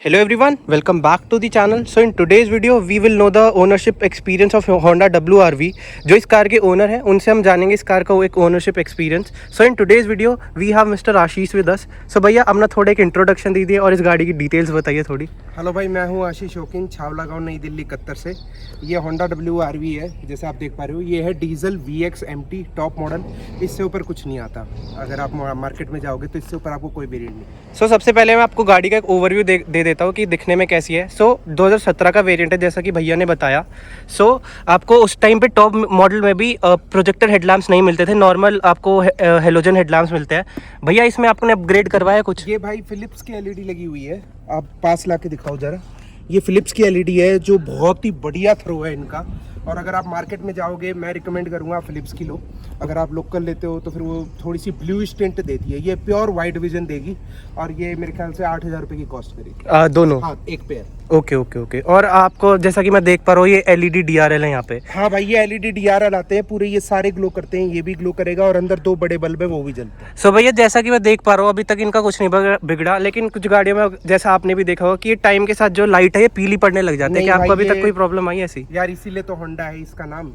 Hello everyone, welcome back to the channel. So in today's video we will know the ownership experience of Honda WRV. जो इस car के owner हैं उनसे हम जानेंगे इस कार का एक ownership experience. So in today's video we have mister Ashish with us. So भैया अपना थोड़ा एक इंट्रोडक्शन दीजिए और इस गाड़ी की डिटेल्स बताइए थोड़ी. हेलो भाई, मैं हूँ आशीष शौकीन, छावला गांव, नई दिल्ली 71 से. ये होंडा WRV है, जैसे आप देख पा रहे हो. ये है diesel VX MT top model. इससे ऊपर कुछ नहीं आता. अगर आप मार्केट में जाओगे तो इससे ऊपर आपको कोई वेरिएंट नहीं. सो सबसे पहले मैं आपको गाड़ी का एक ओवरव्यू दे देता हूँ कि दिखने में कैसी है. सो 2017 का वेरिएंट है जैसा कि भैया ने बताया. सो आपको उस टाइम पे टॉप मॉडल में भी प्रोजेक्टर हेडलैम्प्स नहीं मिलते थे, नॉर्मल आपको हेलोजन हेडलैम्प्स मिलते हैं. भैया इसमें आपने अपग्रेड करवाया कुछ? ये भाई फिलिप्स की LED लगी हुई है. आप पास ला के दिखाओ जरा. ये फिलिप्स की LED है जो बहुत ही बढ़िया थ्रो है इनका. और अगर आप मार्केट में जाओगे मैं रिकमेंड करूंगा फिलिप्स की लो. अगर आप लोकल लेते हो तो फिर वो थोड़ी सी ब्लूइश टिंट देती है. ये प्योर वाइट विजन देगी और ये मेरे ख्याल से 8,000 रुपये की कॉस्ट करेगी दोनों. हाँ, एक पेयर. Okay okay okay. और आपको जैसा कि मैं देख पा रहा हूँ ये LED DRL है यहाँ पे. हाँ भाई, ये LED DRL आते हैं पूरे. ये सारे ग्लो करते हैं. ये भी ग्लो करेगा और अंदर 2 बड़े बल्ब है वो भी जलते हैं. सो भैया जैसा कि मैं देख पा रहा हूँ अभी तक इनका कुछ नहीं बिगड़ा, लेकिन कुछ गाड़ियों में जैसा आपने भी देखा होगा कि ये टाइम के साथ जो लाइट है ये पीली पड़ने लग जाती है. क्या आपको अभी तक कोई प्रॉब्लम आई ऐसी? यार इसीलिए तो होंडा है इसका नाम,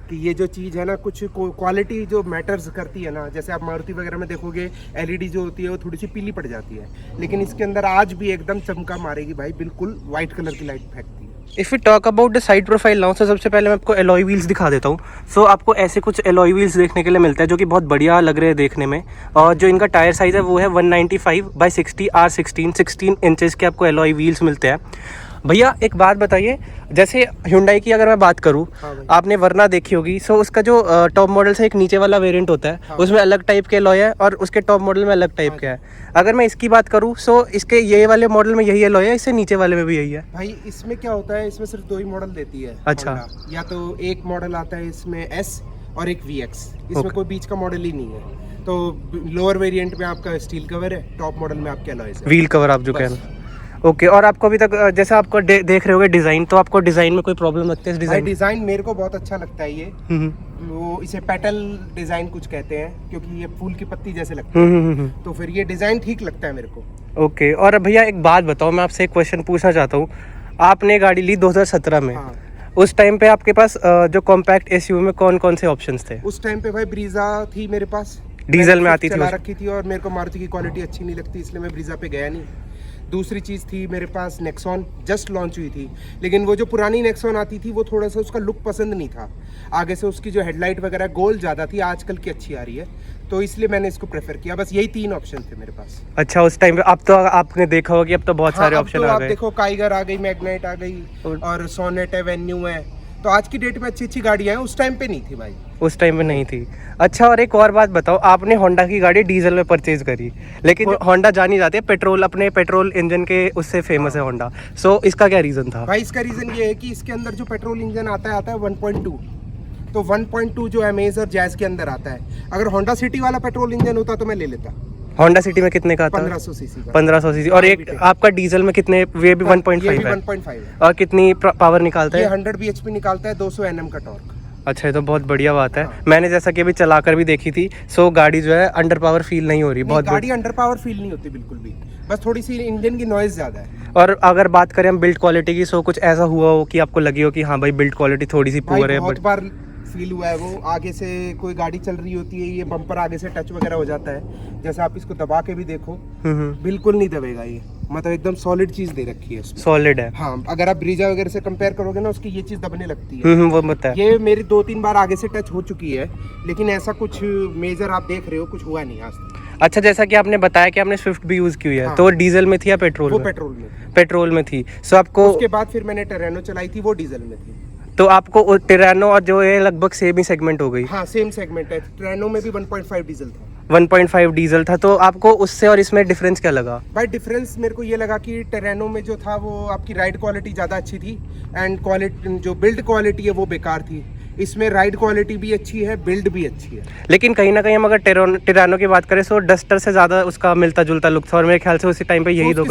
कि ये जो चीज़ है ना, कुछ क्वालिटी जो मैटर्स करती है ना. जैसे आप मारुति वगैरह में देखोगे LED जो होती है वो थोड़ी सी पीली पड़ जाती है, लेकिन इसके अंदर आज भी एकदम चमका मारेगी भाई. बिल्कुल वाइट कलर की लाइट फेंकती है. If you talk about the side profile now, तो सबसे पहले मैं आपको एलॉय व्हील्स दिखा देता हूँ. सो आपको ऐसे कुछ एलॉय व्हील्स देखने के लिए मिलता है जो कि बहुत बढ़िया लग रहे हैं देखने में. और जो इनका टायर साइज़ है वो है 195/60 R16 इंचेस के आपको एलॉय व्हील्स मिलते हैं. भैया एक बात बताइए, जैसे Hyundai की अगर मैं बात करूँ, आपने वरना देखी होगी. सो उसका जो टॉप मॉडल से एक नीचे वाला वेरिएंट होता है उसमें अलग टाइप के एलॉय है और उसके टॉप मॉडल में अलग टाइप के है. अगर मैं इसकी बात करूँ सो इसके ये वाले मॉडल में यही एलॉय है, इससे नीचे वाले में भी यही है. भाई इसमें क्या होता है, इसमें सिर्फ 2 ही मॉडल देती है. अच्छा. या तो एक मॉडल आता है इसमें S और एक VX. इसमें कोई बीच का मॉडल ही नहीं है. तो लोअर वेरिएंट में आपका स्टील कवर है, टॉप मॉडल में आपके एलॉय है, व्हील कवर आप जो कह रहे हैं. ओके. और आपको अभी तक जैसे आपको देख रहे होगे डिजाइन, तो आपको डिजाइन में कोई प्रॉब्लम लगती है? इस डिजाइन मेरे को बहुत अच्छा लगता है. ये वो इसे पेटल डिजाइन कुछ कहते हैं क्योंकि ये फूल की पत्ती जैसे लगता है. तो फिर ये डिजाइन ठीक लगता है मेरे को. ओके. और भैया एक बात बताओ, मैं आपसे एक क्वेश्चन पूछना चाहता हूँ. आपने गाड़ी ली 2017 में. हाँ. उस टाइम पे आपके पास जो कॉम्पैक्ट SUV में कौन कौन से ऑप्शंस थे? उस टाइम पे भाई ब्रीजा थी मेरे पास, डीजल में आती थी, चला रखी थी. और मेरे को मारुति की क्वालिटी अच्छी नहीं लगती इसलिए मैं ब्रीजा पे गया नहीं. दूसरी चीज़ थी मेरे पास नेक्सॉन, जस्ट लॉन्च हुई थी. लेकिन वो जो पुरानी नेक्सॉन आती थी वो थोड़ा सा उसका लुक पसंद नहीं था. आगे से उसकी जो हेडलाइट वगैरह गोल ज़्यादा थी, आजकल की अच्छी आ रही है, तो इसलिए मैंने इसको प्रेफर किया. बस यही 3 ऑप्शन थे मेरे पास. अच्छा. उस टाइम पे अब तो आपने देखा होगा कि अब तो बहुत सारे ऑप्शन आ गए. आप देखो, काइगर आ गई, मैग्नाइट आ गई और सोनेट एवेन्यू है. तो आज की डेट में अच्छी अच्छी गाड़ियाँ हैं, उस टाइम पे नहीं थी भाई. उस टाइम पे नहीं थी. अच्छा. और एक और बात बताओ, आपने होंडा की गाड़ी डीजल में परचेज करी, लेकिन होंडा जानी जाती है पेट्रोल, अपने पेट्रोल इंजन के उससे फेमस है होंडा. सो इसका क्या रीजन था? भाई इसका रीजन ये है कि इसके अंदर जो पेट्रोल इंजन आता है 1.2. तो 1.2 जो अमेज और जैज के अंदर आता है. अगर होंडा सिटी वाला पेट्रोल इंजन होता तो मैं ले लेता. होंडा सिटी में कितने का आता है? 1500 सीसी. 1500 सीसी. और एक आपका डीजल में कितने? वे भी 1.5 है. 1.5 है. और कितनी पावर निकालता है? 100 bhp निकालता है, 200 Nm का टॉर्क. अच्छा, ये तो बहुत बढ़िया बात है. मैंने जैसा कि अभी चलाकर भी देखी थी, सो गाड़ी जो है अंडर पावर फील नहीं हो रही. बहुत गाड़ी अंडर पावर फील नहीं होती बिल्कुल भी, बस थोड़ी सी इंजन की नॉइज ज्यादा है. और अगर बात करें हम बिल्ड क्वालिटी की, सो कुछ ऐसा हुआ हो कि आपको लगी हो कि हाँ भाई बिल्ड क्वालिटी थोड़ी सी पुअर है? बहुत बार फील हुआ है वो. आगे से कोई गाड़ी चल रही होती है, ये बम्पर आगे से टच वगैरह हो जाता है. जैसे आप इसको दबा के भी देखो, बिल्कुल नहीं दबेगा ये. मतलब एकदम सॉलिड चीज दे रखी है इसमें. सॉलिड है. हाँ. अगर आप ब्रीजा वगैरह से कंपेयर करोगे ना, उसकी ये चीज दबने लगती है. वो मत है. ये मेरी 2-3 बार आगे से टच हो चुकी है, लेकिन ऐसा कुछ मेजर आप देख रहे हो कुछ हुआ नहीं आज तक. अच्छा. जैसा कि आपने बताया कि आपने स्विफ्ट भी यूज की हुई है. हाँ. तो डीजल में थी या पेट्रोल? वो पेट्रोल में. पेट्रोल में थी. सो आपको उसके बाद फिर मैंने टेरेनो चलाई थी, वो डीजल में थी. तो आपको टेरेनो और जो है लगभग सेम ही सेगमेंट हो गई. हाँ, सेम सेगमेंट है. टेरेनो में भी 1.5 डीजल था. 1.5 डीजल था. तो आपको उससे और इसमें डिफरेंस क्या लगा? भाई डिफरेंस मेरे को ये लगा कि टेरेनो में जो था वो आपकी राइड क्वालिटी ज़्यादा अच्छी थी, एंड क्वालिटी जो बिल्ड क्वालिटी है वो बेकार थी. इसमें राइड क्वालिटी भी अच्छी है, बिल्ड भी अच्छी है. लेकिन कहीं ना कहीं हम अगर टेरानो की बात करें तो डस्टर से ज़्यादा उसका मिलता जुलता लुक था. और मेरे ख्याल से उसी टाइम पे यही दो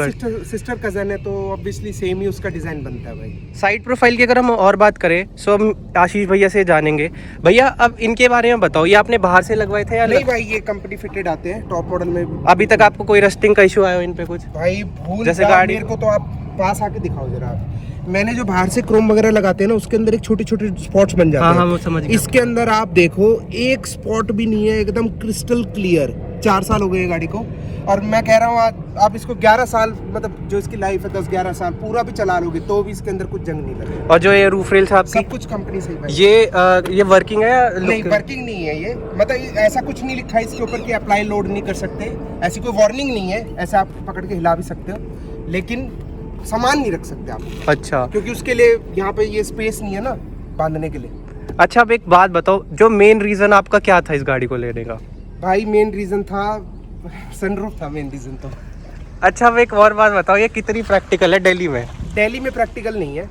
सिस्टर कजन है तो ऑब्वियसली सेम ही उसका डिज़ाइन बनता है भाई. साइड प्रोफाइल की अगर हम और बात करें तो हम आशीष भैया से जानेंगे. भैया अब इनके बारे में बताओ, ये आपने बाहर से लगवाए थे या नहीं? भाई ये कंपनी फिटेड आते हैं टॉप मॉडल में. अभी तक आपको कोई रस्टिंग का इशू आया हो इन पे कुछ? भाई भूल जैसे गाड़ी मेरे को तो आप पास आके दिखाओ जरा आप। मैंने जो बाहर से क्रोम वगैरह लगाते हैं ना, उसके अंदर एक छोटे छोटे स्पॉट्स बन जाते हैं। हाँ वो समझ गया। इसके अंदर आप देखो एक स्पॉट भी नहीं है, एकदम क्रिस्टल क्लियर। 4 साल हो गए गाड़ी को, और मैं कह रहा हूँ आप इसको 11 साल, मतलब जो इसकी लाइफ है 10-11 साल पूरा भी चला लोगे तो भी इसके अंदर कुछ जंग नहीं लगेगा। और जो ये रूफ रेल्स आपकी, सब कुछ कंपनी से ही भाई। ये वर्किंग है या नहीं, वर्किंग नहीं है ये, मतलब ऐसा कुछ नहीं लिखा है इसके ऊपर कि अप्लाई लोड नहीं कर सकते, ऐसी कोई वार्निंग नहीं है। ऐसा आप पकड़ के हिला भी सकते हो, लेकिन सामान नहीं रख सकते आप, अच्छा, क्योंकि उसके लिए यहाँ पे ये स्पेस नहीं है ना बांधने के लिए। अच्छा अब एक बात बताओ, जो मेन रीजन आपका क्या था इस गाड़ी को लेने का? भाई मेन रीजन था सनरूफ था, मेन रीजन तो। अच्छा अब एक और बात बताओ, ये कितनी प्रैक्टिकल है दिल्ली में? दिल्ली में प्रैक्टिकल नहीं है,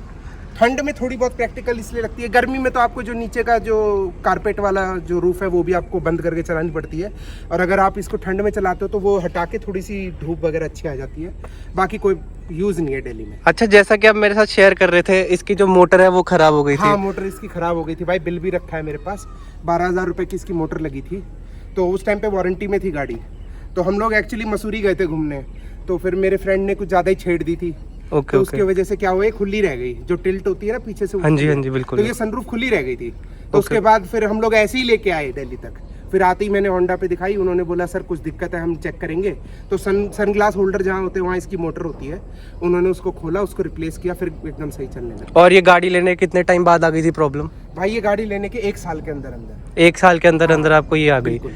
ठंड में थोड़ी बहुत प्रैक्टिकल इसलिए लगती है। गर्मी में तो आपको जो नीचे का जो कारपेट वाला जो रूफ है वो भी आपको बंद करके चलानी पड़ती है, और अगर आप इसको ठंड में चलाते हो तो वो हटा के थोड़ी सी धूप वगैरह अच्छी आ जाती है, बाकी कोई यूज़ नहीं है दिल्ली में। अच्छा, जैसा कि आप मेरे साथ शेयर कर रहे थे, इसकी जो मोटर है वो खराब हो गई थी। हाँ, मोटर इसकी खराब हो गई थी भाई, बिल भी रखा है मेरे पास। 12,000 रुपये की इसकी मोटर लगी थी, तो उस टाइम पे वारंटी में थी गाड़ी। तो हम लोग एक्चुअली मसूरी गए थे घूमने, तो फिर मेरे फ्रेंड ने कुछ ज़्यादा ही छेड़ दी थी। ओके, तो उसके वजह से क्या हुआ, खुली रह गई, जो टिल्ट होती है ना पीछे से। हाँ जी हाँ जी बिल्कुल। तो ये सनरूफ खुली रह गई थी। तो उसके बाद फिर हम लोग ऐसे ही लेके आए दिल्ली तक। फिर आते ही मैंने होंडा पे दिखाई, उन्होंने बोला सर कुछ दिक्कत है, हम चेक करेंगे। तो सनग्लास होल्डर जहाँ होते हैं वहाँ इसकी मोटर होती है, उन्होंने उसको खोला, उसको रिप्लेस किया, फिर एकदम सही चलने लगा। और ये गाड़ी लेने के कितने टाइम बाद आ गई थी प्रॉब्लम? भाई ये गाड़ी लेने के 1 साल के अंदर अंदर, 1 साल के अंदर अंदर आपको ये आ गई? बिल्कुल।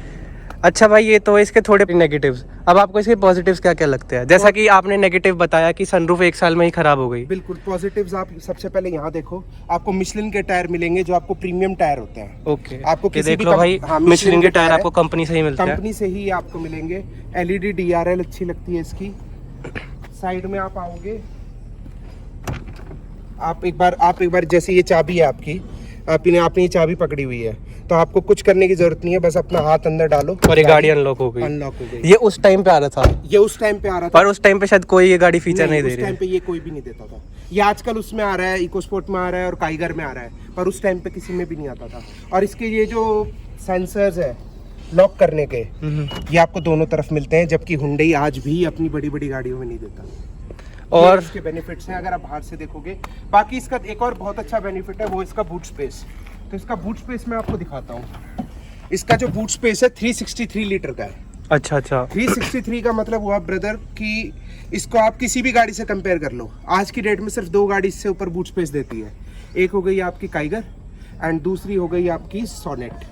अच्छा भाई, ये तो इसके थोड़े नेगेटिव्स, अब आपको इसके पॉजिटिव्स क्या क्या लगते हैं? जैसा कि आपने नेगेटिव बताया कि सनरूफ 1 साल में ही खराब हो गई। बिल्कुल, पॉजिटिव्स आप सबसे पहले यहाँ देखो, आपको मिशलिन के टायर मिलेंगे जो आपको प्रीमियम टायर होते हैं। ओके, आपको ये किसी देख भी लो भाई, हाँ, मिशलिन के टायर है। आपको कंपनी से ही मिलते हैं। कंपनी से ही आपको मिलेंगे। LED DRL अच्छी लगती है इसकी। साइड में आप आओगे, आप एक बार जैसे ये चाबी है आपकी, आपने ये चाबी पकड़ी हुई है, तो आपको कुछ करने की जरूरत नहीं है, बस अपना हाथ अंदर डालो और ये गाड़ी अनलॉक हो गई। अनलॉक हो गई। ये उस टाइम पे आ रहा था? ये उस टाइम पे आ रहा था, पर उस टाइम पे शायद कोई ये गाड़ी फीचर नहीं दे उस रही टाइम है। पे ये कोई भी नहीं देता था। ये आजकल उसमें आ रहा है, इकोस्पोर्ट में आ रहा है और काइगर में आ रहा है, पर उस टाइम पे किसी में भी नहीं आता था। और इसके ये जो सेंसर्स है लॉक करने के, ये आपको दोनों तरफ मिलते हैं, जबकि हुंडई आज भी अपनी बड़ी बड़ी गाड़ियों में नहीं देता। और इसके बेनिफिट्स हैं अगर आप बाहर से देखोगे। बाकी इसका एक और बहुत अच्छा बेनिफिट है, वो इसका बूट स्पेस। तो इसका बूट स्पेस मैं आपको दिखाता हूँ। इसका जो बूट स्पेस है 363 लीटर का है। अच्छा अच्छा, 363 का मतलब हुआ ब्रदर कि इसको आप किसी भी गाड़ी से कंपेयर कर लो। आज की डेट में सिर्फ 2 गाड़ी इससे ऊपर बूट स्पेस देती है। एक हो गई आपकी काइगर एंड दूसरी हो गई आपकी सोनेट।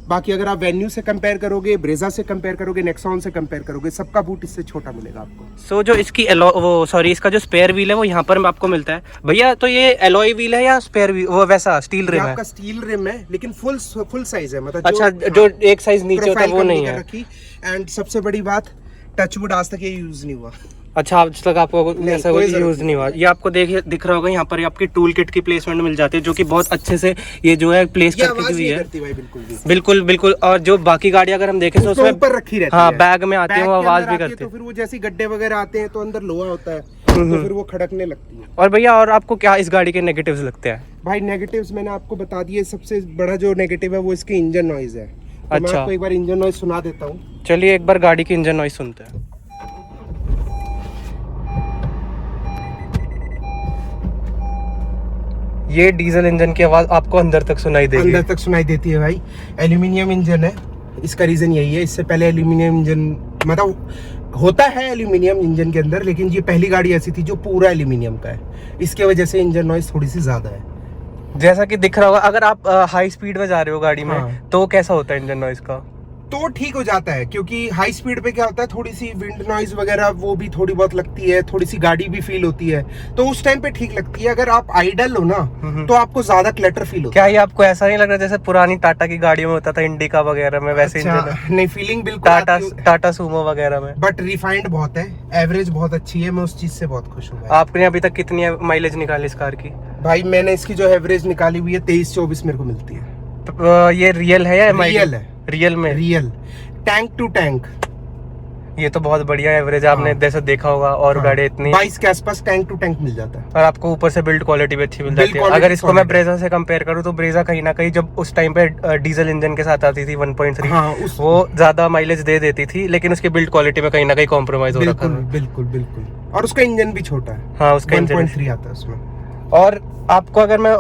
बाकी अगर आप वेन्यू से कंपेयर करोगे, ब्रेजा से कंपेयर करोगे, नेक्सॉन से कंपेयर करोगे, सबका बूट इससे छोटा मिलेगा आपको। सो जो इसकी इसका जो स्पेयर व्हील है वो यहाँ पर आपको मिलता है भैया। तो ये एलॉय व्हील है या स्पेयर व्हील, वो वैसा स्टील रिम है? आपका स्टील रिम है, लेकिन फुल साइज है, मतलब अच्छा, जो एक साइज नीचे होता है वो नहीं है। एंड सबसे बड़ी बात, टचवुड आज तक ये यूज नहीं हुआ। अच्छा, आज तक आपको ऐसा कोई यूज नहीं हुआ। ये आपको दिख रहा होगा, यहाँ पर आपकी टूल किट की प्लेसमेंट मिल जाती है, जो कि बहुत अच्छे से ये जो है प्लेस करती हुई है। बिल्कुल बिल्कुल। और जो बाकी गाड़ी अगर हम देखें तो उसमें ऊपर रखी रहती है। हाँ, बैग में आती है, वो आवाज भी करती है। तो फिर वो जैसे गड्ढे वगैरह आते हैं तो अंदर लोहा होता है, तो फिर वो खड़कने लगती है। और भैया, और आपको क्या इस गाड़ी के नेगेटिव्स लगते हैं? भाई नेगेटिव्स मैंने आपको बता दिए। सबसे बड़ा जो नेगेटिव है वो इसकी इंजन नॉइज है। तो मैं आपको एक बार इंजन नॉइज सुना देता हूँ। चलिए एक बार गाड़ी की इंजन नॉइज सुनते हैं। ये डीजल इंजन की आवाज आपको अंदर तक सुनाई देगी? अंदर तक सुनाई देती है भाई। एल्यूमिनियम इंजन है, इसका रीजन यही है। इससे पहले एल्यूमिनियम इंजन मतलब होता है एल्यूमिनियम इंजन के अंदर, लेकिन ये पहली गाड़ी ऐसी थी जो पूरा एल्यूमिनियम का है। इसके वजह से इंजन नॉइज थोड़ी सी ज्यादा है। जैसा कि दिख रहा होगा, अगर आप हाई स्पीड में जा रहे हो गाड़ी में, हाँ। तो कैसा होता है इंजन नॉइज का? तो ठीक हो जाता है, क्योंकि हाई स्पीड पे क्या होता है, थोड़ी सी विंड नॉइज वगैरह वो भी थोड़ी बहुत लगती है, थोड़ी सी गाड़ी भी फील होती है, तो उस टाइम पे ठीक लगती है। अगर आप आइडल हो ना तो आपको ज्यादा क्लटर फील होता है। क्या ये आपको ऐसा नहीं लग रहा जैसे पुरानी टाटा की गाड़ियों में होता था, इंडिका वगैरह में, वैसे इंजन? नहीं, फीलिंग बिल्कुल टाटा सूमो वगैरह में। बट रिफाइंड बहुत है, एवरेज बहुत अच्छी है, मैं उस चीज से बहुत खुश हूँ। आपने अभी तक कितनी माइलेज निकाली इस कार की? भाई मैंने इसकी जो एवरेज निकाली हुई है 23-24 मेरे को मिलती है। तो ये रियल है या रियल है? रियल में रियल, टैंक टू टैंक। ये तो बहुत बढ़िया एवरेज आपने जैसे देखा होगा। और गाड़ी इतनी 22 के आसपास टैंक टू टैंक मिल जाता है, और आपको ऊपर से बिल्ड क्वालिटी भी अच्छी मिल जाती है। अगर इसको मैं ब्रेजा से कंपेयर करूं तो ब्रेजा कहीं ना कहीं जब उस टाइम पे डीजल इंजन के साथ आती थी 1.3, वो ज्यादा माइलेज दे देती थी, लेकिन उसकी बिल्ड क्वालिटी में कहीं ना कहीं कॉम्प्रोमाइज हो रखा है। बिल्कुल बिल्कुल। और उसका इंजन भी छोटा है। हाँ, उसका इंजन 1.3 आता है उसमें। और आपको अगर मैं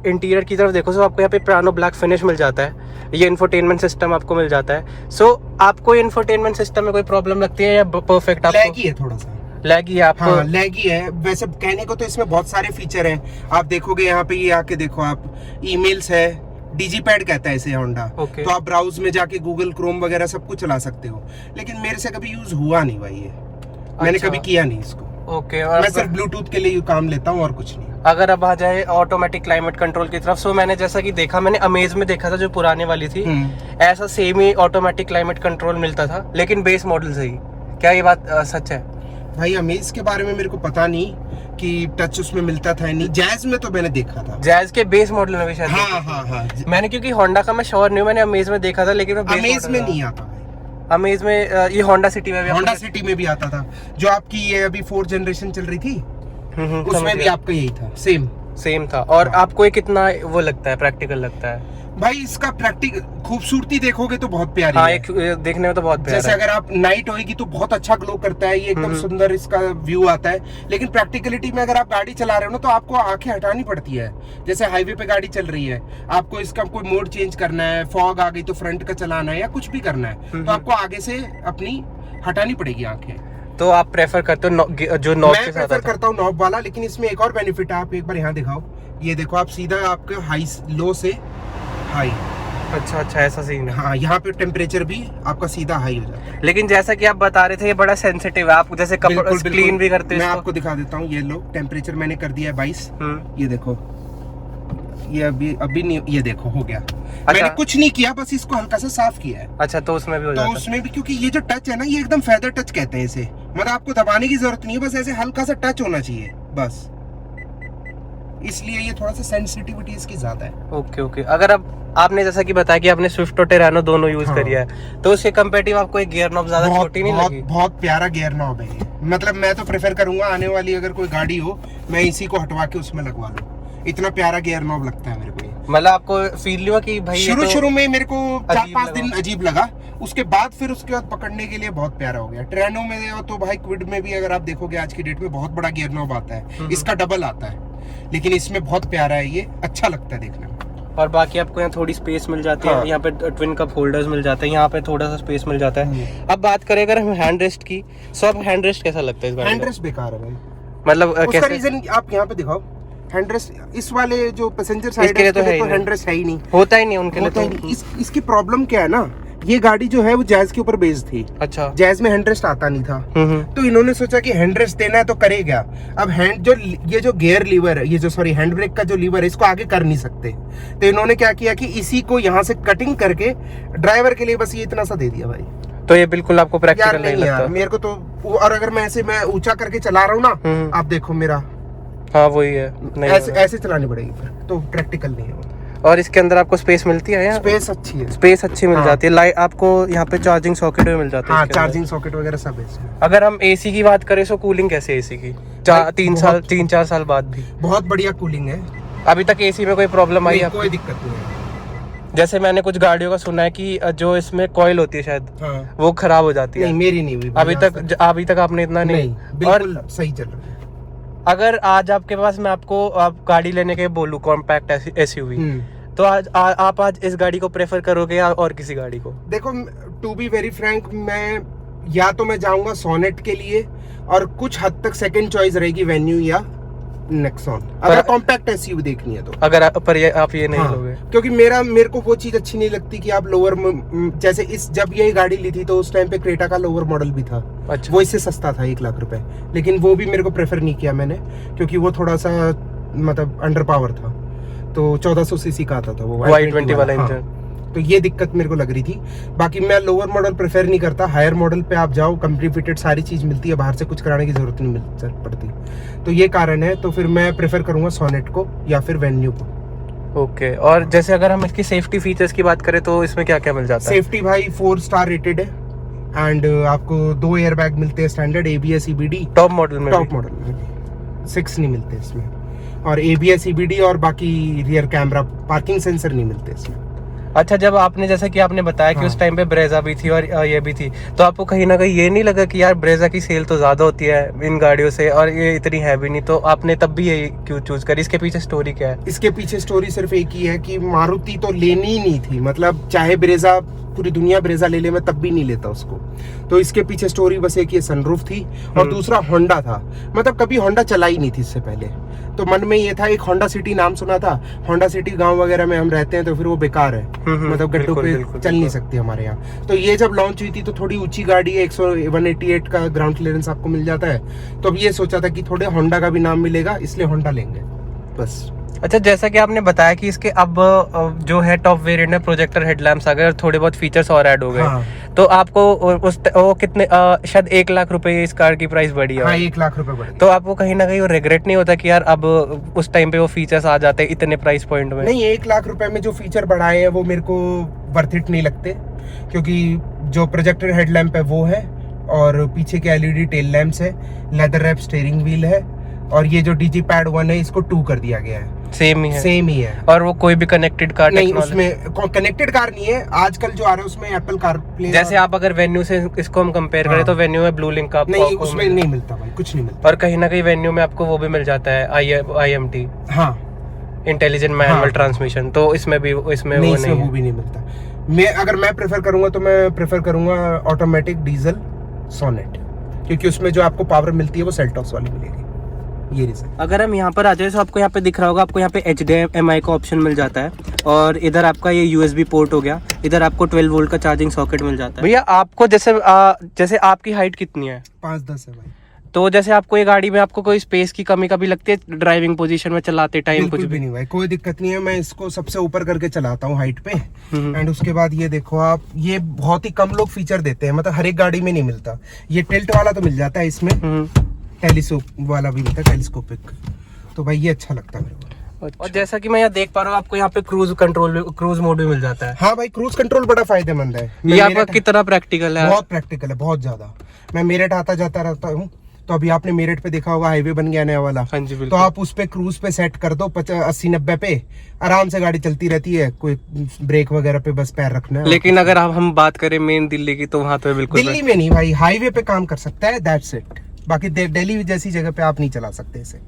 इंटीरियर की तरफ देखो तो आपको यहाँ पे पियानो ब्लैक फिनिश मिल जाता है। ये इंफोटेनमेंट सिस्टम आपको मिल जाता है। सो आपको इंफोटेनमेंट सिस्टम में कोई प्रॉब्लम लगती है या परफेक्ट? आपको लैगी है थोड़ा सा, लैगी है आपको? हाँ लैगी है। वैसे कहने को तो इसमें बहुत सारे फीचर हैं। आप देखोगे यहाँ पे, ये आके देखो आप, ईमेल्स है, डिजीपैड कहता है इसे होंडा। Okay. तो आप ब्राउज में जाके गूगल क्रोम वगैरह सब कुछ चला सकते हो। लेकिन मेरे से कभी यूज हुआ नहीं भाई ये, मैंने अच्छा। कभी किया नहीं इसको। ओके। मैं सिर्फ ब्लूटूथ के लिए काम लेता हूँ और कुछ नहीं। अगर अब आ जाए ऑटोमेटिक क्लाइमेट कंट्रोल की तरफ, सो मैंने जैसा कि देखा, मैंने अमेज में देखा था जो पुराने वाली थी, ऐसा सेम ही ऑटोमेटिक क्लाइमेट कंट्रोल मिलता था लेकिन बेस मॉडल से ही। क्या ये बात सच है? भाई अमेज के बारे में मेरे को पता नहीं कि टच उसमें मिलता था या नहीं। जैज में तो मैंने देखा था, जैज के बेस मॉडल में भी शायद। हाँ। मैंने, क्योंकि होंडा का मैं श्योर नहीं हूँ, मैंने अमेज में देखा था लेकिन अमेज में नहीं आता। अमेज में ये होंडा सिटी में भी, होंडा सिटी में भी आता था। जो आपकी ये अभी 4th जनरेशन चल रही थी उसमें भी आपका यही था, सेम था। और आपको ये कितना वो लगता है, प्रैक्टिकल लगता है? भाई इसका प्रैक्टिकल खूबसूरती देखोगे तो बहुत प्यारी हाँ, है। ये देखने में तो बहुत प्यारा जैसे है। अगर आप नाइट होएगी तो बहुत अच्छा ग्लो करता है, ये एकदम सुंदर इसका व्यू आता है। लेकिन प्रैक्टिकलिटी में अगर आप गाड़ी चला रहे हो ना तो आपको आंखें हटानी पड़ती है। जैसे हाईवे पे गाड़ी चल रही है, आपको इसका कोई मोड चेंज करना है, फॉग आ गई तो फ्रंट का चलाना है या कुछ भी करना है, तो आपको आगे से अपनी हटानी पड़ेगी आंखें। तो आप प्रेफर करते हो जो नॉब मैं के साथ प्रेफर करता हूँ नॉब वाला। लेकिन इसमें एक और बेनिफिट है, आप एक बार यहाँ दिखाओ, ये देखो आप सीधा आपके हाई, लो से हाई। अच्छा, ऐसा सीन है। हाँ, यहाँ पे टेम्परेचर भी आपका सीधा हाई हो जाता है। लेकिन जैसा कि आप बता रहे थे, ये बड़ा सेंसिटिव है। आप जैसे कपड़े क्लीन भी करते मैं हो आपको दिखा देता हूँ। ये लो, टेम्परेचर मैंने कर दिया है 22। ये देखो, ये अभी नहीं, ये देखो हो गया। मैंने कुछ नहीं किया, बस इसको हल्का सा साफ किया है। अच्छा, तो उसमें भी हो जाता है? तो उसमें भी, क्योंकि ये जो टच है ना, ये एकदम फेदर टच कहते हैं इसे। मतलब आपको दबाने की जरूरत नहीं है, बस ऐसे हल्का सा टच होना चाहिए बस। इसलिए ये थोड़ा सा सेंसिटिविटी इसकी ज्यादा है। ओके। अगर अब आपने जैसा कि बताया कि आपने स्विफ्ट और टेरानो दोनों यूज करी है, तो उसके कंपैरेटिव आपको एक गियर नॉब ज्यादा छोटी नहीं लगी? बहुत प्यारा गियर नॉब है ये। मतलब मैं तो प्रेफर करूंगा, आने वाली अगर कोई गाड़ी हो, मैं इसी को हटवा के उसमें लगवा लूं। इतना प्यारा गियर नॉब लगता है मेरे को ये। मतलब आपको फील नहीं हुआ कि भाई शुरू में मेरे को 4-5 दिन अजीब लगा, उसके बाद फिर उसके बाद पकड़ने के लिए बहुत प्यारा हो गया। ट्रेनो में तो भाई, क्विड में भी अगर आप देखोगे आज की डेट में बहुत बड़ा गियर नॉब आता है, इसका डबल आता है। लेकिन इसमें बहुत प्यारा है ये, अच्छा लगता है देखने में। और बाकी आपको यहाँ थोड़ी स्पेस मिल जाती है। यहाँ पे ट्विन कप होल्डर्स मिल जाते हैं, यहाँ पे थोड़ा सा स्पेस मिल जाता है। अब बात करें अगर हम हैंड रेस्ट की, सो अब हैंड रेस्ट कैसा लगता है इस गाड़ी? हैंड रेस्ट बेकार है भाई। मतलब उसका रीजन आप यहाँ पे दिखाओ। हैंड रेस्ट इस वाले जो पैसेंजर साइड है, तो हैंड रेस्ट है ही नहीं, होता ही नहीं उनके लिए। तो इसकी प्रॉब्लम क्या है ना, ये गाड़ी जो है वो जैज के ऊपर बेस्ड थी। अच्छा। जैज में हैंड रेस्ट आता नहीं था, तो इन्होंने सोचा कि हैंड रेस्ट देना है तो करेगा। अब ये जो गियर लीवर है, ये जो सॉरी हैंड ब्रेक का जो लीवर है, इसको आगे कर नहीं सकते। तो इन्होंने क्या किया कि इसी को यहाँ से कटिंग करके ड्राइवर के लिए बस ये इतना सा दे दिया भाई। तो ये बिल्कुल आपको प्रैक्टिकल नहीं लगता? मेरे को तो, और अगर मैं ऊंचा करके चला रहा हूँ ना, आप देखो मेरा, हाँ वही है, नहीं ऐसे चलानी पड़ेगी फिर, तो प्रैक्टिकल नहीं है। और इसके अंदर आपको स्पेस मिलती है? स्पेस अच्छी है, स्पेस अच्छी मिल जाती है। लाइट आपको यहाँ पे चार्जिंग सॉकेट भी मिल जाता है। हाँ, चार्जिंग सॉकेट वगैरह सब है इसमें। अगर हम एसी की बात करें, सो कूलिंग कैसे है एसी की? 3-4 साल बाद भी बहुत बढ़िया कूलिंग है। अभी तक एसी में कोई प्रॉब्लम आई? कोई दिक्कत नहीं है। जैसे मैंने कुछ गाड़ियों का सुना है कि जो इसमें कॉइल होती है शायद, हाँ, वो खराब हो जाती है। नहीं, मेरी नहीं हुई अभी तक आपने इतना नहीं। बिल्कुल सही चल रहा है। अगर आज आपके पास मैं आप गाड़ी लेने के बोलूं, कॉम्पैक्ट एसयूवी, तो आप आज इस गाड़ी को प्रेफर करोगे या और किसी गाड़ी को? देखो, टू बी वेरी फ्रैंक, मैं जाऊंगा सोनेट के लिए, और कुछ हद तक सेकंड चॉइस रहेगी वेन्यू या नेक्सॉन, अगर कॉम्पैक्ट एसयूवी देखनी है तो। अगर आप ये नहीं लोगे? क्योंकि मेरे को वो चीज अच्छी नहीं लगती कि आप लोअर, जैसे जब ये गाड़ी ली थी तो उस टाइम पे क्रेटा का लोअर मॉडल भी था। अच्छा। वो इससे सस्ता था 1 लाख रुपए, लेकिन वो भी मेरे को प्रेफर नहीं किया मैंने, क्योंकि वो थोड़ा सा मतलब अंडर पावर था। तो 1400 सीसी का आता था वो Y20 वाला इंजन। तो ये दिक्कत मेरे को लग रही थी। बाकी मैं लोअर मॉडल प्रेफर नहीं करता, हायर मॉडल पे आप जाओ, कंपनी फिटेड सारी चीज मिलती है, बाहर से कुछ कराने की जरूरत नहीं पड़ती। तो ये कारण है, तो फिर मैं प्रेफर करूंगा सोनेट को या फिर वेन्यू को। ओके। और जैसे अगर हम इसकी सेफ्टी फीचर्स की बात करें, तो इसमें क्या क्या मिल जाता है? सेफ्टी भाई 4 स्टार रेटेड है, एंड आपको 2 एयर बैग मिलते हैं standard, ABS EBD। Top model में 6 नहीं मिलते इसमें, और ABS EBD और बाकी रियर कैमरा पार्किंग सेंसर नहीं मिलते इसमें। अच्छा, जब आपने जैसा कि आपने बताया कि उस टाइम पे ब्रेजा भी थी और ये भी थी, तो आपको कहीं ना कहीं ये नहीं लगा कि यार ब्रेजा की सेल तो ज़्यादा होती है इन गाड़ियों से और ये इतनी है भी नहीं, तो आपने तब भी ये क्यों चूज करी? इसके पीछे स्टोरी क्या है? इसके पीछे स्टोरी सिर्फ एक ही है कि मारुति तो लेनी ही नहीं थी, मतलब चाहे ब्रेजा पूरी दुनिया ब्रेजा ले ले, मैं तब भी नहीं लेता उसको। तो इसके पीछे स्टोरी बस एक ये सनरूफ थी और दूसरा होंडा था। मतलब कभी होंडा चला ही नहीं थी इससे पहले, तो मन में ये था, एक होंडा सिटी नाम सुना था। होंडा सिटी गांव वगैरह में हम रहते हैं तो फिर वो बेकार है, मतलब गड्ढों पे चल नहीं सकती हमारे यहाँ। तो ये जब लॉन्च हुई थी तो थोड़ी ऊंची गाड़ी है, 188 का ग्राउंड क्लियरेंस आपको मिल जाता है। तो अब ये सोचा था कि थोड़े होंडा का भी नाम मिलेगा, इसलिए होंडा लेंगे बस। अच्छा, जैसा कि आपने बताया कि इसके अब जो है टॉप वेरिएंट में प्रोजेक्टर हेडलैम्प्स आ गए और थोड़े बहुत फीचर्स और ऐड हो गए। हाँ। तो आपको वो कितने शायद 1 लाख रुपए इस कार की प्राइस बढ़ी है। हाँ, 1 लाख रुपए बढ़ी। तो आपको कहीं ना कहीं वो रिग्रेट नहीं होता कि यार अब उस टाइम पे वो फीचर्स आ जाते इतने प्राइस पॉइंट में? नहीं, 1 लाख रुपए में जो फीचर बढ़ाए हैं वो मेरे को वर्थ इट नहीं लगते, क्योंकि जो प्रोजेक्टर हेडलैम्प है वो है और पीछे के एलईडी टेल लैंप्स है, लेदर रैप स्टीयरिंग व्हील है और ये जो डीजी पैड 1 है इसको 2 कर दिया गया है। सेम ही है। और वो कोई भी कनेक्टेड कार नहीं, उसमें कनेक्टेड कार नहीं है। आजकल जो आ रहा है उसमें एप्पल कारप्ले, जैसे आप अगर वेन्यू से इसको हम कंपेयर करें तो वेन्यू में ब्लू लिंक का नहीं, उसमें नहीं मिलता भाई, कुछ नहीं मिलता। और कहीं ना कहीं वेन्यू में आपको वो भी मिल जाता है IMT, हाँ, इंटेलिजेंट मैनुअल ट्रांसमिशन। तो इसमें भी वो भी नहीं मिलता। अगर मैं प्रेफर करूंगा तो मैं प्रेफर करूंगा ऑटोमेटिक डीजल सोनेट, क्योंकि उसमें जो आपको पावर मिलती है वो सेल्टॉस वाली मिलेगी। ये रीजन। अगर हम यहाँ पर आ जाए तो आपको यहाँ पे दिख रहा होगा, आपको यहाँ पे HDMI का ऑप्शन मिल जाता है और इधर आपका ये USB पोर्ट हो गया, इधर आपको 12 वोल्ट का चार्जिंग सॉकेट मिल जाता है। भैया आपको जैसे आपकी हाइट कितनी है? 5'10" है भाई। तो जैसे आपको ये गाड़ी में आपको कोई स्पेस की कमी कभी लगती है ड्राइविंग पोजीशन में चलाते टाइम? कुछ भी नहीं भाई, कोई दिक्कत नहीं है। मैं इसको सबसे ऊपर करके चलाता हूँ हाइट पे। एंड उसके बाद ये देखो आप, ये बहुत ही कम लोग फीचर देते हैं, मतलब हर एक गाड़ी में नहीं मिलता। ये टिल्ट वाला तो मिल जाता है इसमें, टेलीस्कोप वाला भी मिलता है, टेलीस्कोपिक। तो भाई ये अच्छा लगता है मेरे को। और जैसा कि मैं यहाँ देख पा रहा हूँ आपको यहाँ पे क्रूज मोड भी मिल जाता है। हाँ भाई, क्रूज कंट्रोल बड़ा फायदेमंद है। ये आपका कितना प्रैक्टिकल है? बहुत प्रैक्टिकल है, बहुत ज्यादा। मैं मेरठ आता जाता रहता हूँ, तो अभी आपने मेरठ पे देखा होगा हाईवे बन गया नया वाला। हाँ जी, तो आप उस पे क्रूज पे सेट कर दो 80-90 पे, आराम से गाड़ी चलती रहती है। कोई ब्रेक वगैरह पे बस पैर रखना है। लेकिन अगर हम बात करें मेन दिल्ली की, तो वहाँ तो बिल्कुल दिल्ली में नहीं भाई, हाईवे पे काम कर सकता है, दैट्स इट। बाकी दिल्ली जैसी जगह पे आप नहीं चला सकते इसे,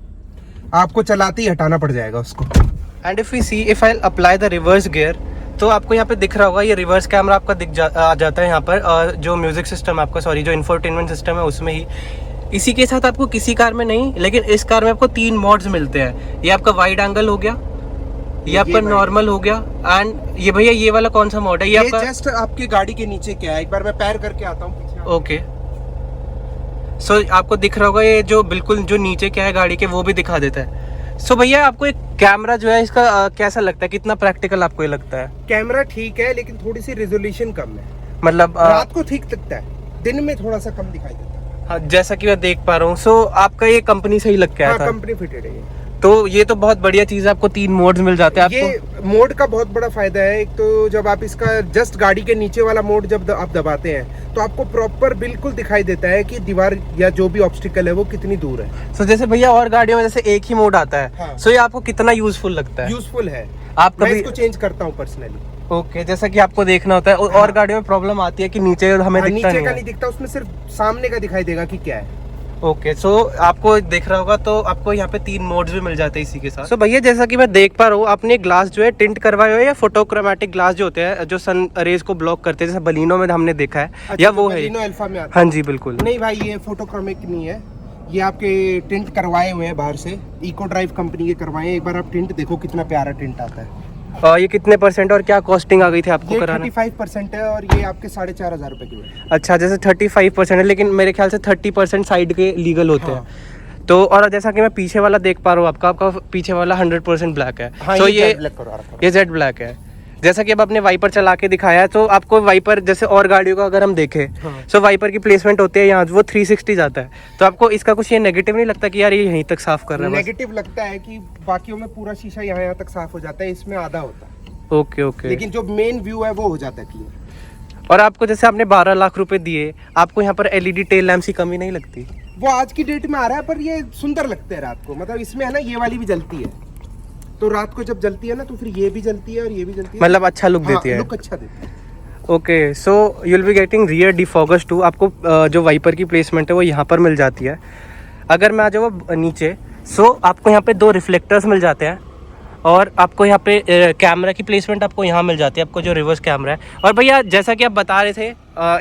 आपको चलाते ही हटाना पड़ जाएगा उसको। And if I apply the reverse gear, तो आपको यहाँ पे दिख रहा होगा ये रिवर्स कैमरा आपका आ जाता है यहाँ पर, और जो म्यूजिक सिस्टम आपका जो इंफोटेनमेंट सिस्टम है उसमें ही। इसी के साथ आपको किसी कार में नहीं, लेकिन इस कार में आपको 3 मोड्स मिलते हैं। ये आपका वाइड एंगल हो गया, ये आपका नॉर्मल हो गया, एंड ये भैया ये वाला कौन सा मोड है? ये आपका जस्ट आपकी गाड़ी के नीचे क्या है, एक बार मैं पैर करके आता हूँ। ओके, सो आपको दिख रहा होगा ये जो बिल्कुल जो नीचे क्या है गाड़ी के वो भी दिखा देता है। सो भैया आपको एक कैमरा जो है इसका कैसा लगता है, कितना प्रैक्टिकल आपको ये लगता है? कैमरा ठीक है, लेकिन थोड़ी सी रेजोल्यूशन कम है। मतलब रात को ठीक लगता है, दिन में थोड़ा सा कम दिखाई देता है। हाँ, जैसा कि मैं देख पा रहा हूँ। सो आपका ये कंपनी से ही लग के आया था? कंपनी फिटेड है ये। तो ये तो बहुत बढ़िया चीज है, आपको 3 मोड्स मिल जाते हैं। ये मोड का बहुत बड़ा फायदा है। एक तो जब आप इसका जस्ट गाड़ी के नीचे वाला मोड जब आप दबाते हैं तो आपको प्रॉपर बिल्कुल दिखाई देता है कि दीवार या जो भी ऑब्स्टिकल है वो कितनी दूर है। सो जैसे भैया और गाड़ियों में जैसे एक ही मोड आता है, हाँ। सो ये आपको कितना यूजफुल लगता है? यूजफुल है, आप कभी मैं इसको चेंज करता हूँ पर्सनली। ओके, जैसा कि आपको देखना होता है। और गाड़ियों में प्रॉब्लम आती है कि नीचे हमें दिखता नीचे का नहीं दिखता, उसमें सिर्फ सामने का दिखाई देगा कि क्या है। ओके, सो आपको देख रहा होगा तो आपको यहाँ पे 3 मोड्स भी मिल जाते हैं इसी के साथ। सो भैया जैसा कि मैं देख पा रहा हूँ, आपने ग्लास जो है टिंट करवाए हुए या फोटोक्रोमेटिक ग्लास जो होते हैं जो सन रेज को ब्लॉक करते हैं, जैसे बलिनो में हमने देखा है। अच्छा, या वो है बलिनो अल्फा में आता है? हाँ जी बिल्कुल। नहीं भाई, ये फोटोक्रोमिक नहीं है, ये आपके टिंट करवाए हुए हैं बाहर से, इको ड्राइव कंपनी के करवाए हैं। एक बार आप टिंट देखो कितना प्यारा टिंट आता है। ये कितने % और क्या कॉस्टिंग आ गई थी आपको कराना? 35% है और ये आपके 4,500 रुपए की है। अच्छा, जैसे 35% है, लेकिन मेरे ख्याल से 30% साइड के लीगल होते हैं। तो और जैसा कि मैं पीछे वाला देख पा रहा हूँ, आपका पीछे वाला 100% ब्लैक है। हाँ, तो ये जेड ब्लैक है। जैसा कि अब आपने वाइपर चला के दिखाया है, तो आपको वाइपर जैसे और गाड़ियों का अगर हम देखें, सो वाइपर की प्लेसमेंट होती है यहाँ, वो 360 जाता है। तो आपको इसका कुछ ये नेगेटिव नहीं लगता कि यार ये यहीं तक साफ कर रहा है? नेगेटिव लगता है कि बाकियों में पूरा शीशा यहाँ तक साफ हो जाता है, इसमें आधा होता है। ओके, लेकिन जो मेन व्यू है वो हो जाता है क्लियर। और आपको जैसे आपने 12 लाख रुपए दिए, आपको यहाँ पर LED टेल लैंप्स की कमी नहीं लगती? वो आज की डेट में आ रहा है, पर ये सुंदर लगते हैं रात को। मतलब इसमें है ना, ये वाली भी जलती है, तो रात को जब जलती है ना तो फिर ये भी जलती है और ये भी जलती है, मतलब अच्छा लुक देती है। लुक अच्छा देती है। Okay, so you will be getting rear defoggers too. आपको जो वाइपर की प्लेसमेंट है वो यहाँ पर मिल जाती है। अगर मैं आ जाऊँ नीचे, सो आपको यहाँ पे 2 रिफ्लेक्टर्स मिल जाते हैं और आपको यहाँ पे कैमरा की प्लेसमेंट आपको यहाँ मिल जाती है, आपको जो रिवर्स कैमरा है। और भैया जैसा कि आप बता रहे थे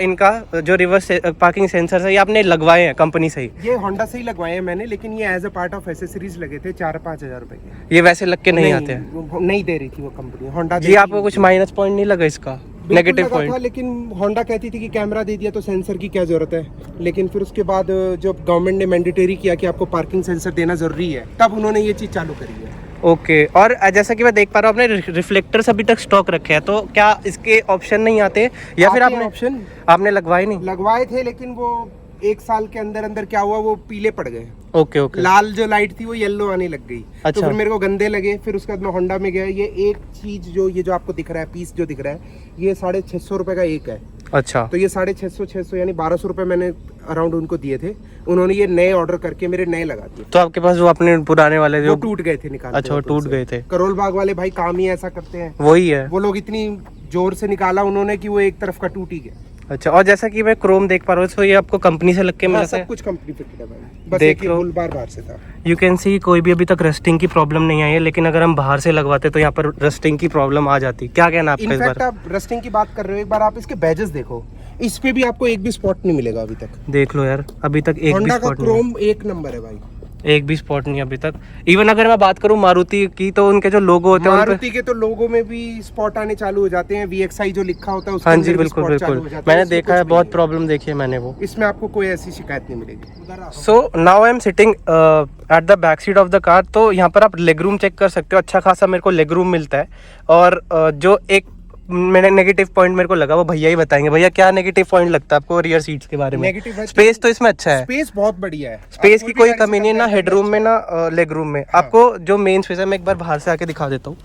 इनका जो रिवर्स पार्किंग सेंसर है ये आपने लगवाए हैं कंपनी से ही? ये होंडा से ही लगवाए हैं मैंने, लेकिन ये as a part of accessories लगे थे 4-5 हज़ार रुपए के। ये वैसे लग के नहीं आते हैं? नहीं दे रही थी वो कंपनी होंडा जी। आपको कुछ माइनस पॉइंट नहीं लगा इसका, नेगेटिव पॉइंट? लेकिन होंडा कहती थी कि कैमरा दे दिया तो सेंसर की क्या जरूरत है, लेकिन फिर उसके बाद जब गवर्नमेंट ने मैंडेटरी किया कि आपको पार्किंग सेंसर देना जरूरी है, तब उन्होंने ये चीज़ चालू करी है। ओके, और जैसा कि मैं देख पा रहा हूँ आपने रिफ्लेक्टर्स अभी तक स्टॉक रखे हैं, तो क्या इसके ऑप्शन नहीं आते या फिर आपने लगवाए नहीं? लगवाए थे, लेकिन वो 1 साल के अंदर अंदर क्या हुआ, वो पीले पड़ गए। Okay okay. लाल जो लाइट थी वो येलो आने लग गई। अच्छा। तो फिर मेरे को गंदे लगे, फिर उसके बाद मैं होंडा में गया। ये एक चीज ये जो आपको दिख रहा है, पीस जो दिख रहा है, ये 650 रुपए का एक है। अच्छा। तो ये 650 यानी 1200 रुपए मैंने अराउंड उनको दिए थे। उन्होंने ये नए ऑर्डर करके मेरे नए लगा दिए। तो आपके पास वो अपने पुराने वाले जो टूट गए थे निकाल? अच्छा, टूट गए थे। करोल बाग वाले भाई काम ही ऐसा करते हैं। वही है, वो लोग इतनी जोर से निकाला उन्होंने कि वो एक तरफ का टूट ही गया। अच्छा, और जैसा कि मैं क्रोम देख पा रहा हूँ, तो ये आपको कंपनी से लग के मिला? सब कुछ कंपनी फिटेड है भाई, बस देख एक लो, ही बार से था। यू कैन सी कोई भी अभी तक रस्टिंग की प्रॉब्लम नहीं आई है, लेकिन अगर हम बाहर से लगवाते तो यहाँ पर रस्टिंग की प्रॉब्लम आ जाती। क्या कहना आपका इस बार? इनफैक्ट आप रस्टिंग की बात कर रहे हो, एक बार आप इसके बैजेस देखो, इस पे भी आपको एक भी स्पॉट नहीं मिलेगा अभी तक। देख लो यार, अभी तक एक भी होंडा का स्पॉट नहीं है। क्रोम एक नंबर है भाई, एक भी स्पॉट नहीं अभी तक। इवन अगर मैं बात करूं मारुति की, तो उनके जो लोगो होते हैं मारुति के तो लोगों में भी स्पॉट आने चालू हो जाते हैं। VXI जो लिखा होता है उसके हाँ जी, अंदर भी बिल्कुल spot चालू हो बिल्कुल, जाते हैं। मैंने इसमें देखा है, कुछ बहुत नहीं प्रॉब्लम देखी है मैंने वो। इसमें आपको कोई ऐसी शिकायत नहीं मिलेगी। So now I am sitting at the back seat of the car. तो यहाँ पर आप लेग रूम चेक कर सकते हो, अच्छा खासा मेरे को लेग रूम मिलता है। और जो एक मैंने नेगेटिव पॉइंट मेरे को लगा वो भैया ही बताएंगे। भैया क्या नेगेटिव पॉइंट लगता है आपको रियर सीट्स के बारे में? नेगेटिव स्पेस तो इसमें अच्छा है, स्पेस बहुत बढ़िया है, स्पेस की कोई कमी नहीं है, ना हेडरूम में ना लेग रूम में। आपको जो मेन स्पेस है, मैं एक बार बाहर से आके दिखा देता हूँ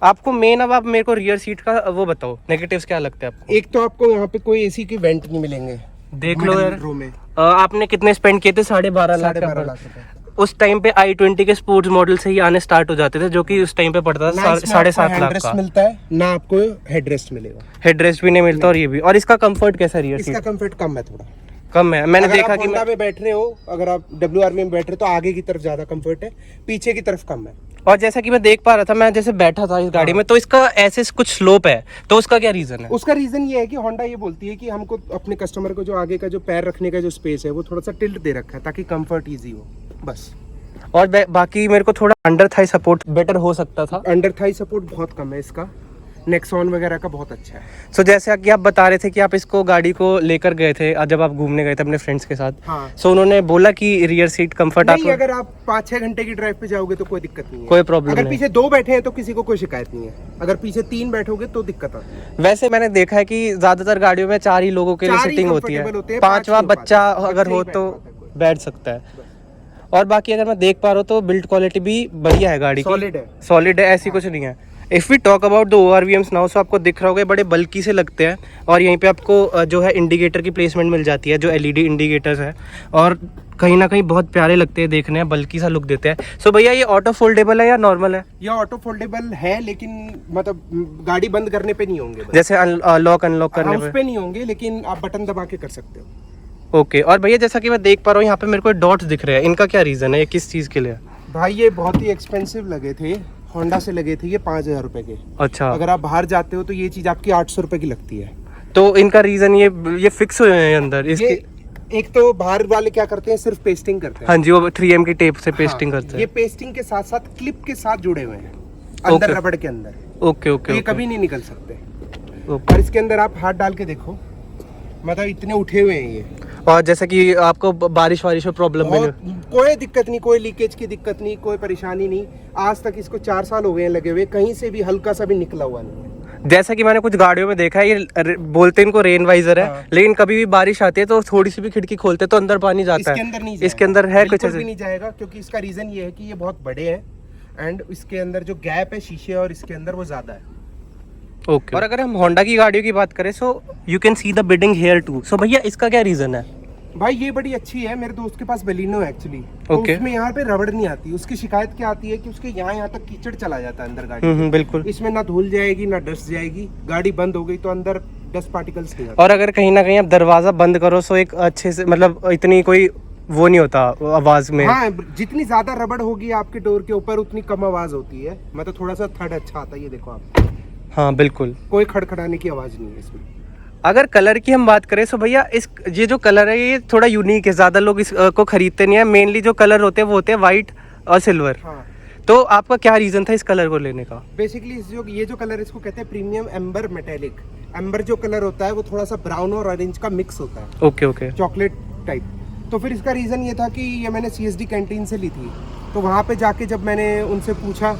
आपको मेन। अब आप मेरे को रियर सीट का वो बताओ, नेगेटिव्स क्या लगते हैं आपको? एक तो आपको यहाँ पे कोई AC के वेंट नहीं मिलेंगे। देख लो यार, रो में आपने कितने स्पेंड किए थे? 12.5 लाख। 12.5 लाख रुपए। उस टाइम पे i20 के स्पोर्ट्स मॉडल से ही आने स्टार्ट हो जाते थे, जो कि उस टाइम पे पड़ता था 7.5 लाख का। मिलता है ना, आपको हेडरेस्ट मिलेगा। हेडरेस्ट भी नहीं मिलता। और ये भी, और इसका कंफर्ट कैसा रियर सीट? इसका कंफर्ट कम है, थोड़ा कम है। मैंने अगर देखा आप कि होंडा में बैठ रहे हो, अगर आप WRV में बैठ रहे हो तो आगे की तरफ ज्यादा कंफर्ट है, पीछे की तरफ कम है। और जैसा कि मैं देख पा रहा था, मैं जैसे बैठा था इस गाड़ी में, तो इसका ऐसे कुछ स्लोप है, तो उसका क्या रीजन है? उसका रीजन ये है कि होंडा ये बोलती है कि हमको अपने कस्टमर को जो आगे का जो पैर रखने का जो स्पेस है वो थोड़ा सा टिल्ट दे रखा है, ताकि कंफर्ट इजी हो, बस। और बाकी मेरे को थोड़ा अंडर थाई सपोर्ट बेटर हो सकता था। अंडर थाई सपोर्ट बहुत कम है इसका, नेक्सॉन वगैरह का बहुत अच्छा है। सो जैसे कि आप बता रहे थे कि आप इसको गाड़ी को लेकर गए थे जब आप घूमने गए थे अपने फ्रेंड्स के साथ। हाँ। सो उन्होंने बोला कि रियर सीट कंफर्ट नहीं, आपको? अगर आप 5-6 घंटे की ड्राइव पे जाओगे तो कोई दिक्कत नहीं है, कोई प्रॉब्लम अगर नहीं। पीछे 2 बैठे हैं तो किसी को कोई शिकायत नहीं है, अगर पीछे 3 बैठोगे तो दिक्कत आती है। वैसे मैंने देखा है कि ज्यादातर गाड़ियों में 4 ही लोगों के लिए 4 ही सीटिंग होती comfortable होते है, हैं, 5वां पाँच नहीं बच्चा हो पाते। अगर बच्चे हो ही तो बैठ पाते हैं। बैठ सकता है। और बाकी अगर मैं देख पा रहा हूँ तो बिल्ड क्वालिटी भी बढ़िया है गाड़ी की, Solid है। सॉलिड है, ऐसी कुछ नहीं है। If we talk about the ORVMs now, so आपको दिख रहा होगा बड़े बल्की से लगते हैं। और यहीं पे आपको जो है इंडिकेटर की प्लेसमेंट मिल जाती है, जो LED इंडिकेटर्स है, और कहीं ना कहीं बहुत प्यारे लगते हैं देखने में, बल्कि सा लुक देते हैं। सो भैया ये ऑटो फोल्डेबल है या नॉर्मल है? ये ऑटो फोल्डेबल है, लेकिन मतलब गाड़ी बंद करने पे नहीं होंगे, जैसे लॉक अनलॉक करने उस पे नहीं होंगे, लेकिन आप बटन दबा के कर सकते हो। ओके। और भैया जैसा कि मैं देख पा रहा हूँ यहाँ पे मेरे को डॉट्स दिख रहे हैं, इनका क्या रीज़न है? ये किस चीज़ के लिए है? भाई ये बहुत ही एक्सपेंसिव लगे थे, होंडा से लगे थे ये 5,000 रुपए के। अच्छा। अगर आप बाहर जाते हो तो ये चीज आपकी 800 रुपए की लगती है। तो इनका रीज़न ये फिक्स हुए हैं अंदर इसके? एक तो बाहर वाले क्या करते हैं, सिर्फ पेस्टिंग करते हैं। हाँ जी, वो 3M की टेप से पेस्टिंग हाँ, करते ये हैं। पेस्टिंग के साथ साथ क्लिप के साथ जुड़े हुए हैं अंदर, Okay. रबड़ के अंदर। Okay okay. ये कभी नहीं निकल सकते। ओके। और इसके अंदर आप हाथ डाल के देखो, मतलब इतने उठे हुए हैं ये। और जैसे कि आपको बारिश वारिश में प्रॉब्लम भी नहीं? कोई दिक्कत नहीं, कोई लीकेज की दिक्कत नहीं, कोई परेशानी नहीं। आज तक इसको 4 साल हो गए हैं लगे हुए, कहीं से भी हल्का सा भी निकला हुआ नहीं है। जैसा कि मैंने कुछ गाड़ियों में देखा है, ये बोलते हैं इनको रेन वाइजर है, हाँ। लेकिन कभी भी बारिश आती है तो थोड़ी सी भी खिड़की खोलते हैं तो अंदर पानी जाता इसके है। अंदर नहीं इसके अंदर है कुछ बिल्कुल ऐसे? भी नहीं जाएगा, क्योंकि इसका रीजन ये है कि ये बहुत बड़े हैं एंड इसके अंदर जो गैप है शीशे और इसके अंदर वो ज्यादा है। ओके। और अगर हम होंडा की गाड़ियों की बात करें, so you can see the beading here too. So भैया इसका क्या रीजन है? भाई ये बड़ी अच्छी है, मेरे दोस्त के पास बलिनो है एक्चुअली। तो Okay. उसमें यहाँ पे रबड़ नहीं आती, उसकी शिकायत क्या आती है कि उसके यहाँ तक कीचड़ चला जाता है अंदर गाड़ी के। बिल्कुल। इसमें ना धूल जाएगी ना डस्ट जाएगी, गाड़ी बंद हो गई तो अंदर डस्ट पार्टिकल्स नहीं आते। और अगर कहीं ना कहीं आप दरवाज़ा बंद करो तो एक अच्छे से मतलब इतनी कोई वो नहीं होता आवाज़ में। हाँ, जितनी ज्यादा रबड़ होगी आपके डोर के ऊपर उतनी कम आवाज होती है। मतलब थोड़ा सा थर्ड अच्छा आता है, ये देखो आप, हाँ बिल्कुल। कोई खड़खड़ाने की आवाज नहीं है इसमें। अगर कलर की हम बात करें तो भैया इस ये जो कलर है ये थोड़ा यूनिक है, ज़्यादा लोग इसको खरीदते नहीं है। मेनली जो कलर होते हैं वो होते हैं वाइट और सिल्वर। हाँ, तो आपका क्या रीज़न था इस कलर को लेने का? बेसिकली ये जो कलर इसको कहते हैं प्रीमियम एम्बर मेटेलिक। एम्बर जो कलर होता है वो थोड़ा सा ब्राउन और ऑरेंज का मिक्स होता है, ओके ओके। Chocolate type. तो फिर इसका रीज़न ये था कि ये मैंने CSD कैंटीन से ली थी। तो वहाँ पे जाके जब मैंने उनसे पूछा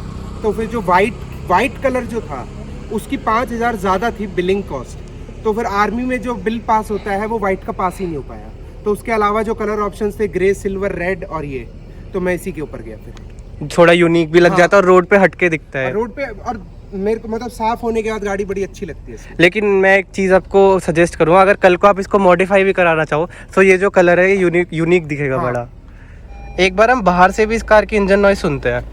तो फिर जो वाइट कलर जो था उसकी 5,000 ज़्यादा थी बिलिंग कॉस्ट। तो फिर आर्मी में जो बिल पास होता है वो वाइट का पास ही नहीं हो पाया। तो उसके अलावा जो कलर ऑप्शंस थे ग्रे, सिल्वर, रेड और ये, तो मैं इसी के ऊपर गया। फिर थोड़ा यूनिक भी लग हाँ। जाता है और रोड पे हटके दिखता है। रोड पे, और मेरे को मतलब साफ होने के बाद गाड़ी बड़ी अच्छी लगती है इसमें। लेकिन मैं एक चीज़ आपको सजेस्ट करूँगा, अगर कल को आप इसको मॉडिफाई भी कराना चाहो तो ये जो कलर है ये यूनिक दिखेगा। हाँ। बड़ा। एक बार हम बाहर से भी इस कार की इंजन नॉइस सुनते हैं।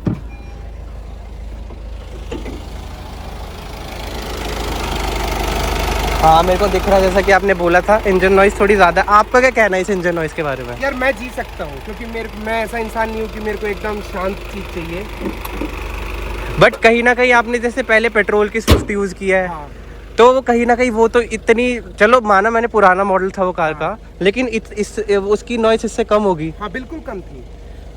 हाँ मेरे को दिख रहा है, जैसा कि आपने बोला था इंजन नॉइस थोड़ी ज़्यादा। आपका क्या कहना है इस इंजन नॉइस के बारे में? यार मैं जी सकता हूँ, क्योंकि मैं ऐसा इंसान नहीं हूँ कि मेरे को एकदम शांत चीज़ चाहिए। बट कहीं ना कहीं आपने जैसे पहले पेट्रोल की स्विफ्ट यूज़ किया है, हाँ, तो वो कहीं ना कहीं वो तो इतनी, चलो माना मैंने पुराना मॉडल था वो कार का, लेकिन उसकी नॉइस इससे कम होगी। हाँ बिल्कुल कम थी।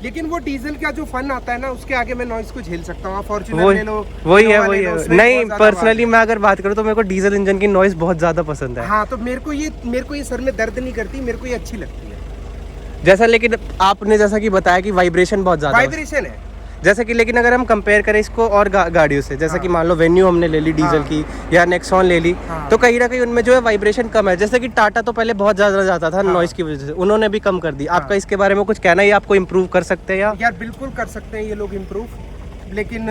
लेकिन वो डीजल का जो फन आता है ना, उसके आगे मैं नॉइस को झेल सकता हूँ। फॉर्च्यूनर ले लो, वही है इनोवा वही ले लो, है। उसमें नहीं, बहुत ज़्यादा पर्सनली मैं अगर बात करूँ तो मेरे को डीजल इंजन की नॉइस बहुत ज़्यादा पसंद है। हाँ, तो मेरे को ये सर में दर्द नहीं करती, मेरे को ये अच्छी लगती है। जैसा, लेकिन आपने जैसा कि बताया कि वाइब्रेशन बहुत ज़्यादा है। वाइब्रेशन है। जैसे कि, लेकिन अगर हम कंपेयर करें इसको और गाड़ियों से, जैसे कि हाँ। मान लो वेन्यू हमने ले ली डीजल हाँ। की या नेक्सॉन ले ली, हाँ। तो कहीं ना कहीं उनमें जो है वाइब्रेशन कम है। जैसे कि टाटा तो पहले बहुत ज़्यादा जाता था नॉइस की वजह से, उन्होंने भी कम कर दी। आपका इसके बारे में कुछ कहना है, आपको इम्प्रूव कर सकते हैं या? यार बिल्कुल कर सकते हैं ये लोग इम्प्रूव, लेकिन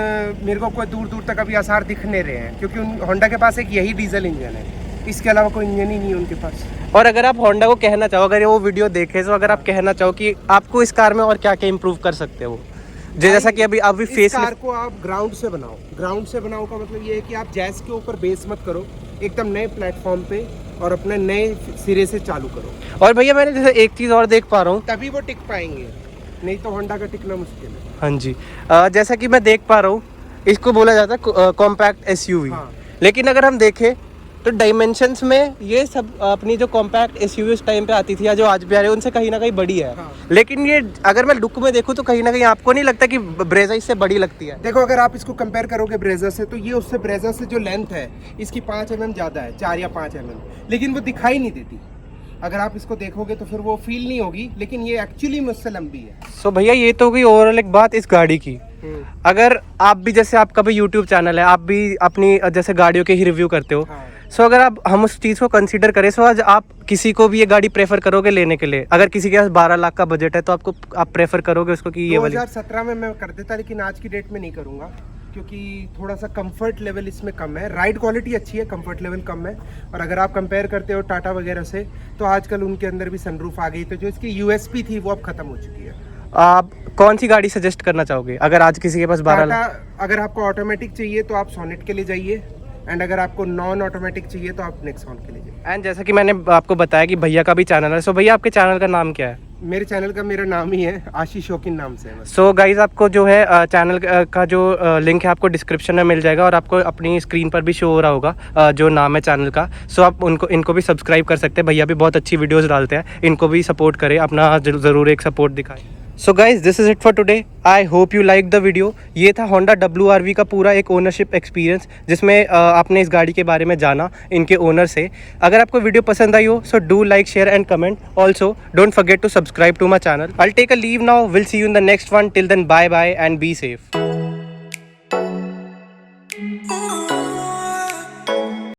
मेरे को कोई दूर दूर तक अभी आसार दिख नहीं रहे हैं, क्योंकि होंडा के पास एक यही डीजल इंजन है, इसके अलावा कोई इंजन ही नहीं है उनके पास। और अगर आप होंडा को कहना चाहो, अगर वो वीडियो देखे तो अगर आप कहना चाहो कि आपको इस कार में और क्या क्या इम्प्रूव कर सकते हो, जैसा कि अभी इस कार को आप ग्राउंड से बनाओ। ग्राउंड से बनाओ का मतलब ये है कि आप जैस के ऊपर बेस मत करो, एकदम नए प्लेटफॉर्म पे और अपने नए सिरे से चालू करो। और भैया मैंने जैसे एक चीज़ और देख पा रहा हूँ, तभी वो टिक पाएंगे, नहीं तो होंडा का टिकना मुश्किल है। हाँ जी, जैसा कि मैं देख पा रहा हूँ, इसको बोला जाता है कॉम्पैक्ट SUV। हाँ। लेकिन अगर हम देखें तो डायमेंशंस में ये सब अपनी जो कॉम्पैक्ट SUV उस टाइम पे आती थी या जो आज भी आ रही है उनसे कहीं ना कहीं बड़ी है। हाँ। लेकिन ये अगर मैं लुक में देखूँ तो कहीं ना कहीं आपको नहीं लगता कि ब्रेजा इससे बड़ी लगती है? देखो, अगर आप इसको कंपेयर करोगे ब्रेजा से, तो ये उससे ब्रेजा से जो लेंथ है इसकी 5 mm ज़्यादा है, 4 या 5 mm, लेकिन वो दिखाई नहीं देती। अगर आप इसको देखोगे तो फिर वो फील नहीं होगी, लेकिन ये एक्चुअली मुझसे लंबी है। सो भैया ये तो हुई ओवरऑल एक बात इस गाड़ी की। अगर आप भी, जैसे आपका भी यूट्यूब चैनल है, आप भी अपनी जैसे गाड़ियों के ही रिव्यू करते हो, हाँ। सो अगर हम उस चीज़ को कंसीडर करें, सो आज आप किसी को भी ये गाड़ी प्रेफर करोगे लेने के लिए? अगर किसी के पास 12 लाख का बजट है तो आप प्रेफर करोगे उसको कि ये वाली? 2017 में मैं कर देता, लेकिन आज की डेट में नहीं करूँगा, क्योंकि थोड़ा सा कंफर्ट लेवल इसमें कम है। राइड क्वालिटी अच्छी है, कंफर्ट लेवल कम है। और अगर आप कंपेयर करते हो टाटा वगैरह से, तो आजकल उनके अंदर भी सनरूफ आ गई, तो जो इसकी USP थी वो अब खत्म हो चुकी है। आप कौन सी गाड़ी सजेस्ट करना चाहोगे अगर आज किसी के पास 12 लाख? टाटा, अगर आपको ऑटोमेटिक चाहिए तो आप सोनेट के लिए जाइए, एंड अगर आपको नॉन ऑटोमेटिक चाहिए तो आप नेक्सॉन के लिए जाइए। एंड जैसा कि मैंने आपको बताया कि भैया का भी चैनल है, सो भैया आपके चैनल का नाम क्या है? मेरे चैनल का मेरा नाम ही है, आशीष शौकीन नाम से है बस। सो गाइज आपको जो है चैनल का जो लिंक है आपको डिस्क्रिप्शन में मिल जाएगा, और आपको अपनी स्क्रीन पर भी शो हो रहा होगा जो नाम है चैनल का। सो आप इनको भी सब्सक्राइब कर सकते हैं। भैया भी बहुत अच्छी वीडियोस डालते हैं, इनको भी सपोर्ट करें, अपना ज़रूर एक सपोर्ट दिखाएं। So guys this is it for today. I hope you like the video. ये था होंडा WRV का पूरा एक ओनरशिप एक्सपीरियंस, जिसमें आपने इस गाड़ी के बारे में जाना इनके ओनर से। अगर आपको वीडियो पसंद आई हो so do like, share and comment. Also don't forget to subscribe to my channel. I will take a leave now. Will see you in the next one. Till then bye bye and be safe.